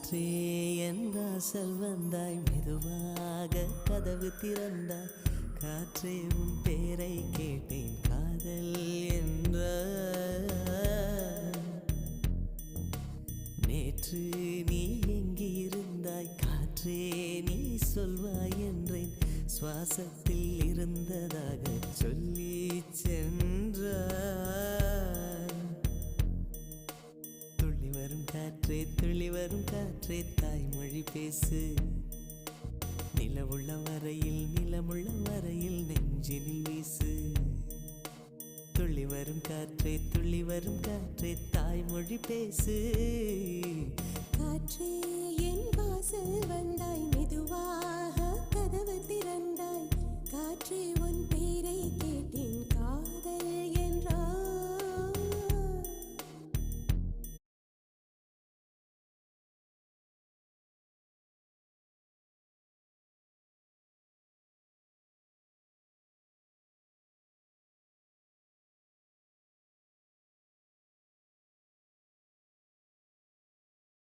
காற்றே என் வாசல் வந்தாய், மெதுவாக கதவு திறந்தாய். காற்றே உன் பேரை கேட்டேன், காதல் என்ற. நேற்று நீ எங்கிருந்தாய், காற்றே நீ சொல்வாய் என்றேன். சுவாசத்தில் இருந்ததாக சொல்லி சென்றாய். துள்ளி வரும் காற்றே, துள்ளி வரும் காற்றே, தாய்மொழி பேசு. நிலவுள்ள வரையில், நிலமுள்ள வரையில் நெஞ்சினில் வீசு. துள்ளி வரும் காற்றே, துள்ளி வரும் காற்றே, தாய்மொழி பேசு. காற்றே என் வாசல் வந்து